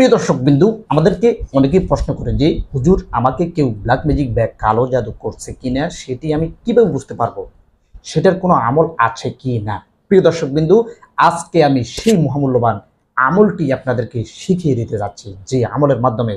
প্রিয় দর্শক বিন্দু, আমাদেরকে অনেকেই প্রশ্ন করে যে হুজুর, আমাকে কেউ ব্ল্যাক ম্যাজিক বা কালো জাদু করছে কিনা সেটি আমি কিভাবে বুঝতে পারবো, সেটার কোনো আমল আছে কি না। প্রিয় দর্শক বিন্দু, আজকে আমি সেই মহামূল্যবান আমলটি আপনাদেরকে শিখিয়ে দিতে যাচ্ছি, যে আমলের মাধ্যমে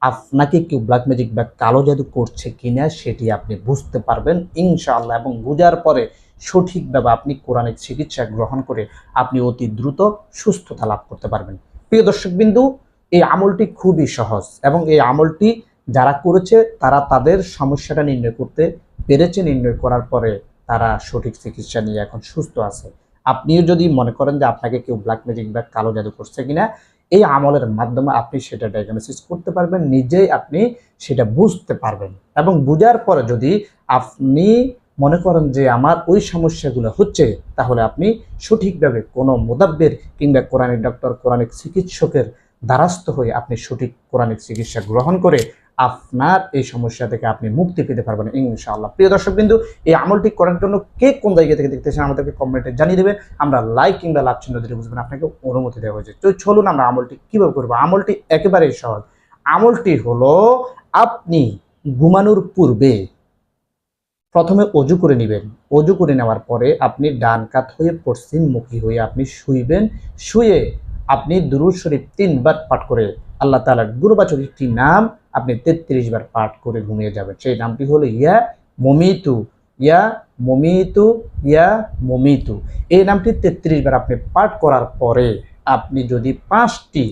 আপনাকে কেউ ব্ল্যাক ম্যাজিক বা কালো জাদু করছে কিনা সেটি আপনি বুঝতে পারবেন ইনশাআল্লাহ, এবং বোঝার পরে সঠিকভাবে আপনি কোরআনিক চিকিৎসা গ্রহণ করে আপনি অতি দ্রুত সুস্থতা লাভ করতে পারবেন। প্রিয় দর্শক বিন্দু, এই আমলটি খুবই সহজ, এবং এই আমলটি যারা করেছে তারা তাদের সমস্যাটা নির্ণয় করতে পেরেছে। নির্ণয় করার পরে তারা সঠিক চিকিৎসা নিয়ে এখন সুস্থ আছে। আপনিও যদি মনে করেন যে আপনাকে কেউ ব্ল্যাক ম্যাজিক বা কালো জাদু করছে কিনা, এই আমলের মাধ্যমে আপনি সেটা ডায়াগনোসিস করতে পারবেন, নিজেই আপনি সেটা বুঝতে পারবেন। এবং বুঝার পরে যদি আপনি মনে করেন যে আমার ওই সমস্যাগুলো হচ্ছে, তাহলে আপনি সঠিকভাবে কোনো মুদাব্বির কিংবা কোরআনিক ডক্টর, কোরআনিক চিকিৎসকের দ্বারস্থ হয়ে আপনি সঠিক কোরআনিক চিকিৎসা গ্রহণ করে আপনার এই সমস্যা থেকে আপনি মুক্তি পেতে পারবেন ইনশাআল্লাহ। প্রিয় দর্শক বিন্দু, এই আমলটি করার জন্য কে কোন জায়গা থেকে দেখতেছেন আমাদেরকে কমেন্টে জানিয়ে দেবেন। আমরা লাইক কিংবা লাভ চিহ্ন দিলে বুঝবেন আপনাকে অনুমতি দেওয়া হয়েছে। তো চলুন আমরা আমলটি কিভাবে করবো। আমলটি একেবারেই সহজ। আমলটি হলো, আপনি ঘুমানোর পূর্বে প্রথমে অজু করে নেবেন। অজু করে নেওয়ার পরে আপনি ডান কাত হয়ে পশ্চিমমুখী হয়ে আপনি শুইবেন। শুয়ে আপনি দুরূদ শরীফ 3 বার পাঠ করে আল্লাহ তাআলার গুরুবাচক একটি নাম আপনি 33 বার পাঠ করে ঘুমিয়ে যাবেন। সেই নামটি হলো ইয়া মুমিতু, ইয়া মুমিতু, ইয়া মুমিতু। এই নামটি 33 বার আপনি পাঠ করার পরে আপনি যদি 5টি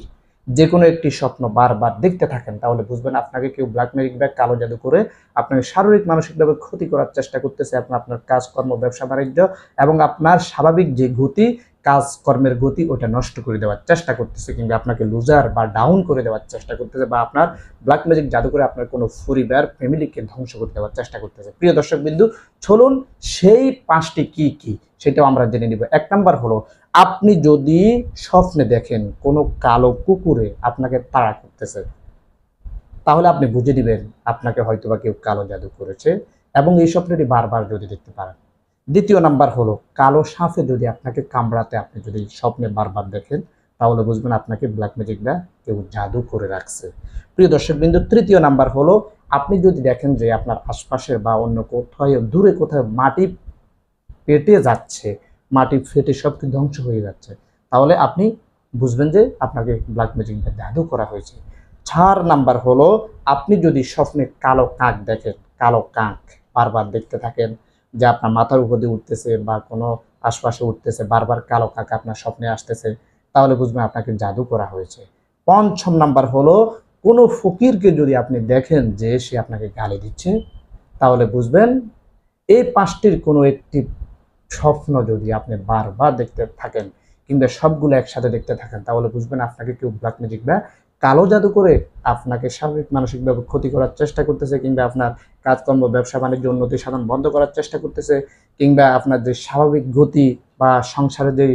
যে কোনো একটি স্বপ্ন বারবার দেখতে থাকেন, তাহলে বুঝবেন আপনাকে কেউ ব্ল্যাক ম্যাজিক বা কালো জাদু করে আপনাকে শারীরিক মানসিকভাবে ক্ষতি করার চেষ্টা করতেছে। আপনার কাজকর্ম, ব্যবসা বাণিজ্য এবং আপনার স্বাভাবিক যে গতি, কাজকর্মের গতি, ওটা নষ্ট করে দেওয়ার চেষ্টা করতেছে, কিংবা আপনাকে লুজার বা ডাউন করে দেওয়ার চেষ্টা করতেছে, বা আপনার ব্ল্যাক ম্যাজিক জাদু করে আপনার কোনো পরিবার, ফ্যামিলিকে ধ্বংস করে দেওয়ার চেষ্টা করতেছে। প্রিয় দর্শক বিন্দু, চলুন সেই 5টি কি কি সেটাও আমরা জেনে নিব। 1 নাম্বার হলো, আপনি যদি স্বপ্নে দেখেন কোনো কালো কুকুরে আপনাকে তাড়া করতেছে, তাহলে আপনি বুঝে দিবেন আপনাকে হয়তোবা কেউ কালো জাদু করেছে, এবং এই স্বপ্নটি বারবার যদি দেখতে পারেন। 2 নাম্বার হলো, কালো সাপে যদি আপনাকে কামড়াতে আপনি যদি স্বপ্নে বারবার দেখেন, তাহলে বুঝবেন আপনাকে ব্ল্যাক ম্যাজিক বা কেউ জাদু করে রাখছে। প্রিয় দর্শক বিন্দু, 3 নাম্বার হলো, আপনি যদি দেখেন যে আপনার আশপাশের বা অন্য কোথাও দূরে কোথাও মাটি পেটে যাচ্ছে, মাটি ফেটে সব কিছু ধ্বংস হয়ে যাচ্ছে, তাহলে আপনি বুঝবেন যে আপনাকে ব্ল্যাক ম্যাজিক বা জাদু করা হয়েছে। 4 নাম্বার হলো, আপনি যদি স্বপ্নে কালো কাক দেখেন, কালো কাক বারবার দেখতে থাকেন, যে আপনার মাথার উপর দিয়ে উঠতেছে বা কোনো আশপাশে উঠতেছে, বারবার কালো কাক আপনার স্বপ্নে আসতেছে, তাহলে বুঝবেন আপনাকে জাদু করা হয়েছে। 5 নাম্বার হলো, কোনো ফকিরকে যদি আপনি দেখেন যে সে আপনাকে গালি দিচ্ছে, তাহলে বুঝবেন এই 5টির কোনো একটি স্বপ্ন যদি আপনি বারবার দেখতে থাকেন, কিংবা সবগুলো একসাথে দেখতে থাকেন, তাহলে বুঝবেন আপনাকে কেউ ব্ল্যাক ম্যাজিক বা কালো জাদু করে আপনাকে শারীরিক মানসিকভাবে ক্ষতি করার চেষ্টা করতেছে, কিংবা আপনার কাজকর্ম, ব্যবসা বাণিজ্য, উন্নতি সাধন বন্ধ করার চেষ্টা করতেছে, কিংবা আপনার যে স্বাভাবিক গতি বা সংসারে যে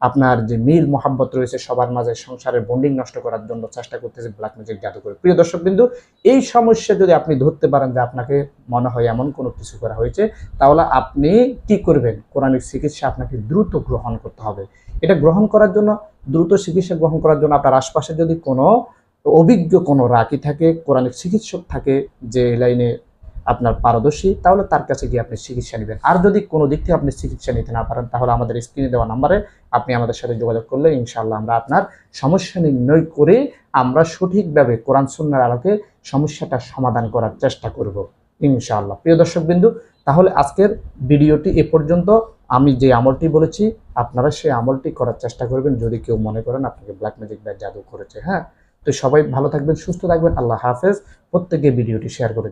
আপনার যে মিল মহাব্বত রয়েছে সবার মাঝে, সংসারের বন্ডিং নষ্ট করার জন্য চেষ্টা করতেছে ব্ল্যাক ম্যাজিক জাদু করে। প্রিয় দর্শক বিন্দু, এই সমস্যা যদি আপনি ধরতে পারেন যে আপনাকে মনে হয় এমন কোনো কিছু করা হয়েছে, তাহলে আপনি কি করবেন? কোরআনিক চিকিৎসা আপনাকে দ্রুত গ্রহণ করতে হবে। এটা গ্রহণ করার জন্য, দ্রুত চিকিৎসা গ্রহণ করার জন্য আপনার আশপাশে যদি কোনো অভিজ্ঞ কোনো রাকি থাকে, কোরআনিক চিকিৎসক থাকে যে লাইনে আপনার পারদর্শী, তাহলে তার কাছে গিয়ে আপনি চিকিৎসা নেবেন। আর যদি কোনো দিক থেকে আপনি চিকিৎসা নিতে না পারেন, তাহলে আমাদের স্ক্রিনে দেওয়া নাম্বারে আপনি আমাদের সাথে যোগাযোগ করলে ইনশাআল্লাহ আমরা আপনার সমস্যা নির্ণয় করে আমরা সঠিকভাবে কোরআন সুন্নাহর আলোকে সমস্যাটা সমাধান করার চেষ্টা করব ইনশাআল্লাহ। প্রিয় দর্শক বিন্দু, তাহলে আজকের ভিডিওটি এ পর্যন্ত। আমি যে আমলটি বলেছি আপনারা সেই আমলটি করার চেষ্টা করবেন, যদি কেউ মনে করেন আপনাকে ব্ল্যাক ম্যাজিক বা জাদু করেছে। হ্যাঁ, তো সবাই ভালো থাকবেন, সুস্থ থাকবেন। আল্লাহ হাফেজ। প্রত্যেকে ভিডিওটি শেয়ার করে দিন।